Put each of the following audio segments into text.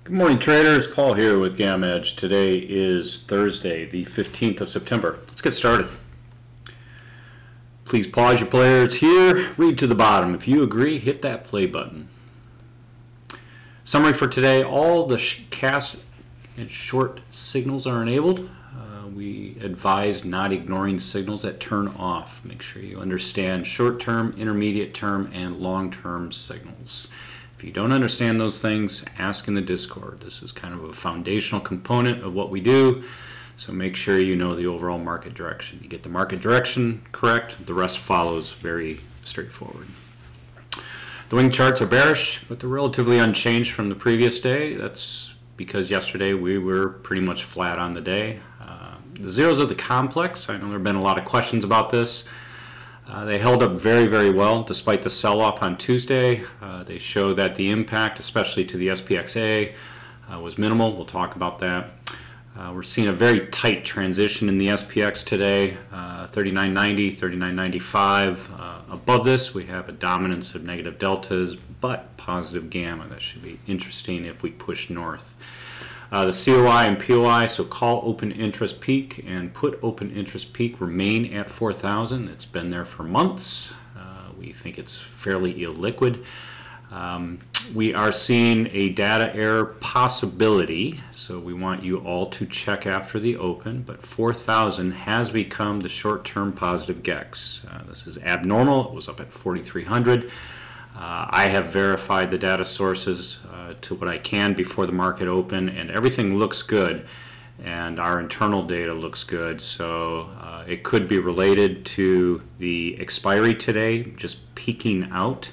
Good morning, traders. Paul here with GammaEdge. Today is Thursday, the 15th of September. Let's get started. Please pause your players here. Read to the bottom. If you agree, hit that play button. Summary for today. All the cast and short signals are enabled. We advise not ignoring signals that turn off. Make sure you understand short-term, intermediate term, and long-term signals. If you don't understand those things, ask in the Discord. This is kind of a foundational component of what we do, so make sure you know the overall market direction. You get the market direction correct, the rest follows very straightforward. The wing charts are bearish, but they're relatively unchanged from the previous day. That's because yesterday we were pretty much flat on the day. The zeros of the complex, I know there have been a lot of questions about this. They held up very, very well despite the sell-off on Tuesday. They show that the impact, especially to the SPXA, was minimal. We'll talk about that. We're seeing a very tight transition in the SPX today, 39.90, 39.95. Above this, we have a dominance of negative deltas, but positive gamma. That should be interesting if we push north. The COI and POI, so call open interest peak and put open interest peak, remain at 4,000. It's been there for months. We think it's fairly illiquid. We are seeing a data error possibility, so we want you all to check after the open, but 4,000 has become the short-term positive GEX. This is abnormal. It was up at 4,300. I have verified the data sources to what I can before the market open, and everything looks good, and our internal data looks good, so it could be related to the expiry today just peaking out.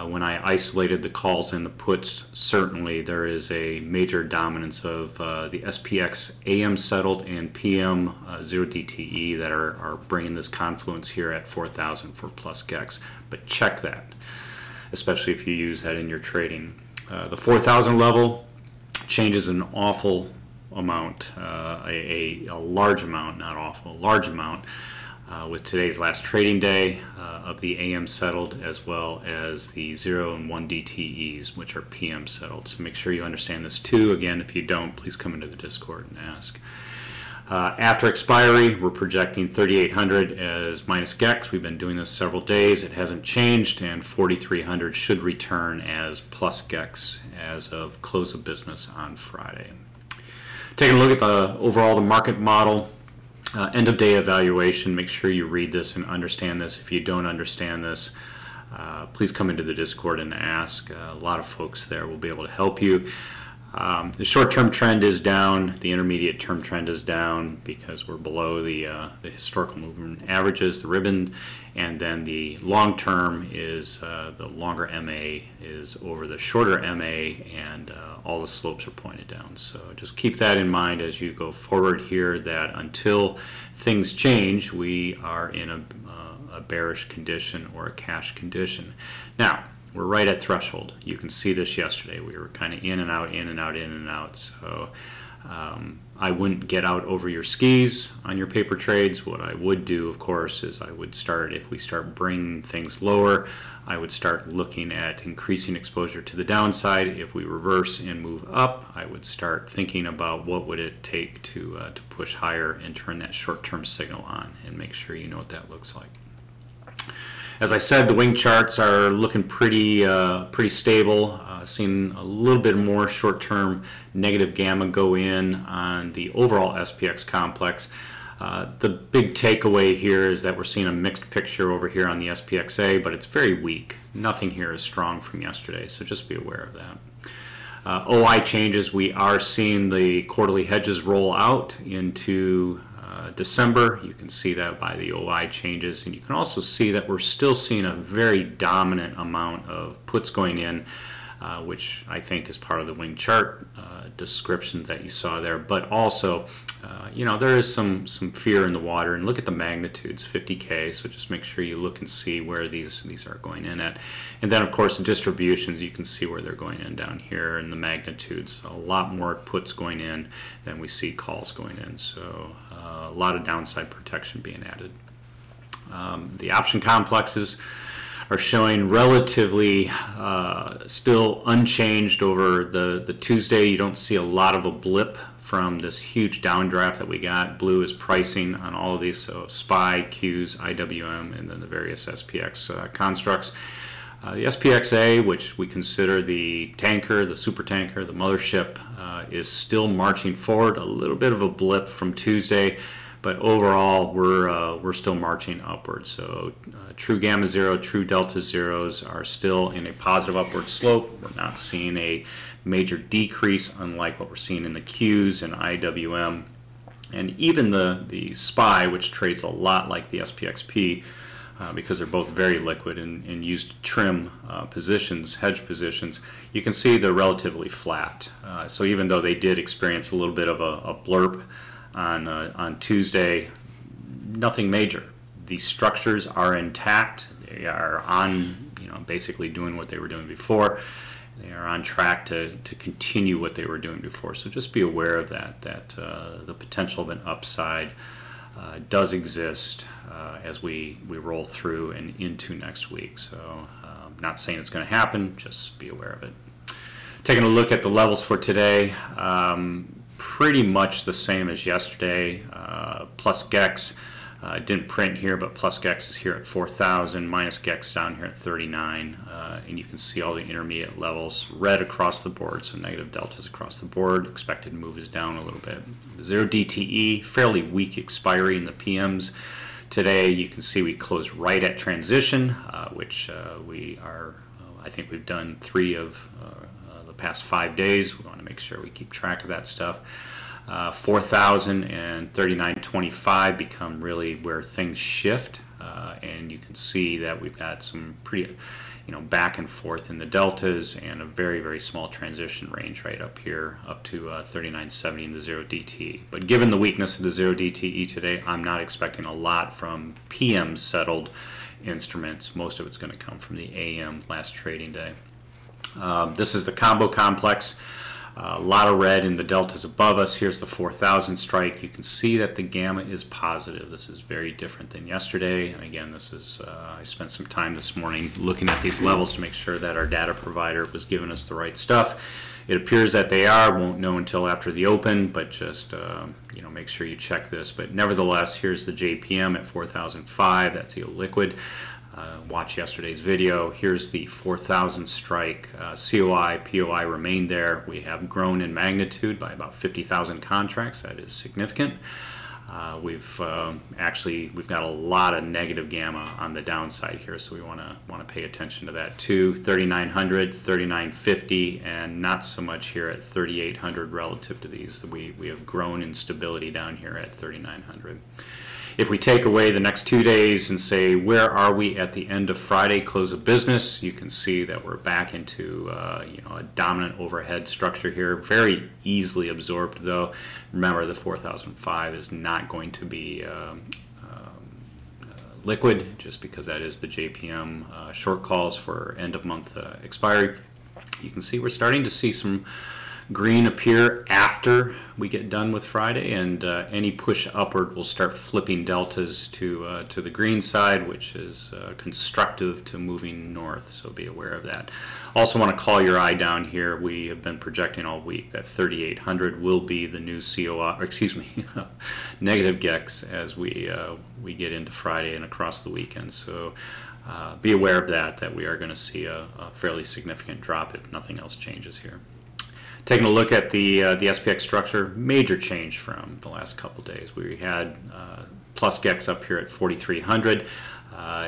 When I isolated the calls and the puts, certainly there is a major dominance of the SPX AM-Settled and PM 0DTE that are bringing this confluence here at 4,000 for plus GEX, but check that, especially if you use that in your trading. The 4,000 level changes an awful amount, a large amount, not awful, a large amount with today's last trading day of the AM settled as well as the 0 and 1 DTEs, which are PM settled. So make sure you understand this too. Again, if you don't, please come into the Discord and ask. After expiry, we're projecting 3,800 as minus GEX. We've been doing this several days. It hasn't changed, and 4,300 should return as plus GEX as of close of business on Friday. Taking a look at the overall the market model, end of day evaluation. Make sure you read this and understand this. If you don't understand this, please come into the Discord and ask. A lot of folks there will be able to help you. The short-term trend is down, the intermediate term trend is down because we're below the historical movement averages, the ribbon, and then the long-term is the longer MA is over the shorter MA, and all the slopes are pointed down. So just keep that in mind as you go forward here, that until things change, we are in a bearish condition or a cash condition. Now, we're right at threshold. You can see this yesterday. We were kind of in and out, in and out, in and out. So I wouldn't get out over your skis on your paper trades. What I would do, of course, is I would start, if we start bringing things lower, I would start looking at increasing exposure to the downside. If we reverse and move up, I would start thinking about what would it take to push higher and turn that short-term signal on, and make sure you know what that looks like. As I said, the wing charts are looking pretty stable. Seeing a little bit more short-term negative gamma go in on the overall SPX complex. The big takeaway here is that we're seeing a mixed picture over here on the SPXA, but it's very weak. Nothing here is strong from yesterday, so just be aware of that. OI changes, we are seeing the quarterly hedges roll out into December. You can see that by the OI changes, and you can also see that we're still seeing a very dominant amount of puts going in, which I think is part of the wing chart description that you saw there, but also you know, there is some fear in the water, and look at the magnitudes, 50K, so just make sure you look and see where these are going in at. And then of course the distributions, you can see where they're going in down here, and the magnitudes, a lot more puts going in than we see calls going in, so a lot of downside protection being added. The option complexes are showing relatively still unchanged over the Tuesday. You don't see a lot of a blip from this huge downdraft that we got. Blue is pricing on all of these, so SPY, Qs, IWM, and then the various SPX constructs. The SPXA, which we consider the tanker, the super tanker, the mothership, is still marching forward. A little bit of a blip from Tuesday, but overall we're still marching upwards. So true gamma zero, true delta zeros are still in a positive upward slope. We're not seeing a major decrease, unlike what we're seeing in the Qs and IWM. And even the SPY, which trades a lot like the SPXP, because they're both very liquid and used to trim positions, hedge positions, you can see they're relatively flat. So even though they did experience a little bit of a blurb on Tuesday, nothing major. The structures are intact. They are on, basically doing what they were doing before. They are on track to continue what they were doing before. So just be aware of that the potential of an upside does exist as we roll through and into next week. So not saying it's going to happen, just be aware of it. Taking a look at the levels for today, pretty much the same as yesterday. Plus GEX didn't print here, but plus GEX is here at 4,000, minus GEX down here at 39, and you can see all the intermediate levels red across the board, so negative deltas across the board. Expected move is down a little bit. The 0 DTE, fairly weak expiry in the PMs. Today you can see we closed right at transition, which we are, I think we've done 3 of the past 5 days. We want to make sure we keep track of that stuff. 4,000 and 39.25 become really where things shift, and you can see that we've got some pretty, back and forth in the deltas and a very, very small transition range right up here, up to 39.70 in the 0 DTE. But given the weakness of the 0 DTE today, I'm not expecting a lot from PM settled instruments. Most of it's going to come from the AM last trading day. This is the combo complex. A lot of red in the deltas above us. Here's the 4,000 strike. You can see that the gamma is positive. This is very different than yesterday. And again, this is I spent some time this morning looking at these levels to make sure that our data provider was giving us the right stuff. It appears that they are. Won't know until after the open, but just make sure you check this. But nevertheless, here's the JPM at 4,005. That's illiquid. Watch yesterday's video. Here's the 4,000 strike. COI, POI remained there. We have grown in magnitude by about 50,000 contracts. That is significant. We've got a lot of negative gamma on the downside here, so we want to pay attention to that too. 3,900, 3,950, and not so much here at 3,800 relative to these. We have grown in stability down here at 3,900. If we take away the next 2 days and say, where are we at the end of Friday, close of business, you can see that we're back into a dominant overhead structure here. Very easily absorbed, though. Remember, the 4,005 is not going to be liquid, just because that is the JPM short calls for end of month expiry. You can see we're starting to see some green appear after we get done with Friday, and any push upward will start flipping deltas to the green side, which is constructive to moving north, so be aware of that. Also want to call your eye down here. We have been projecting all week that 3,800 will be the new COI, or excuse me, negative GEX as we get into Friday and across the weekend. So be aware of that we are going to see a fairly significant drop if nothing else changes here. Taking a look at the SPX structure, major change from the last couple days. We had plus GEX up here at 4,300.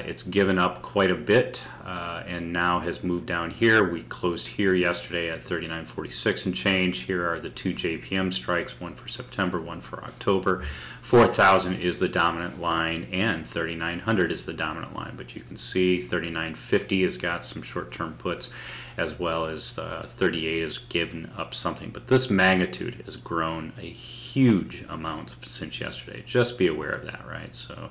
It's given up quite a bit and now has moved down here. We closed here yesterday at 39.46 and change. Here are the 2 JPM strikes, one for September, one for October. 4,000 is the dominant line and 3,900 is the dominant line, but you can see 39.50 has got some short-term puts, as well as 38 has given up something. But this magnitude has grown a huge amount since yesterday. Just be aware of that, right? So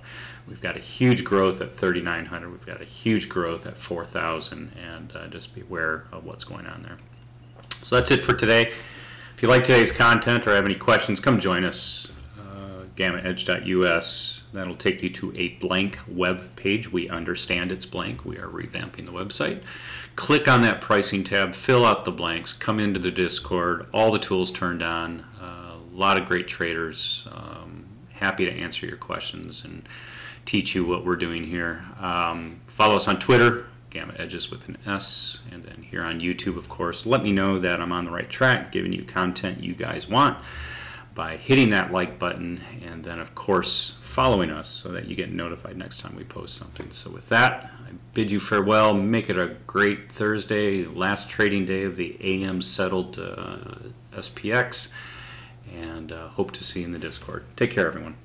we've got a huge growth at 3,900. We've got a huge growth at 4,000, and just be aware of what's going on there. So that's it for today. If you like today's content or have any questions, come join us. GammaEdge.us. That'll take you to a blank web page. We understand it's blank. We are revamping the website. Click on that pricing tab, fill out the blanks, come into the Discord, all the tools turned on, a lot of great traders. Happy to answer your questions and teach you what we're doing here. Follow us on Twitter, GammaEdges with an S, and then here on YouTube, of course. Let me know that I'm on the right track, giving you content you guys want by hitting that like button, and then, of course, following us so that you get notified next time we post something. So with that, I bid you farewell. Make it a great Thursday, last trading day of the AM Settled SPX, and hope to see you in the Discord. Take care, everyone.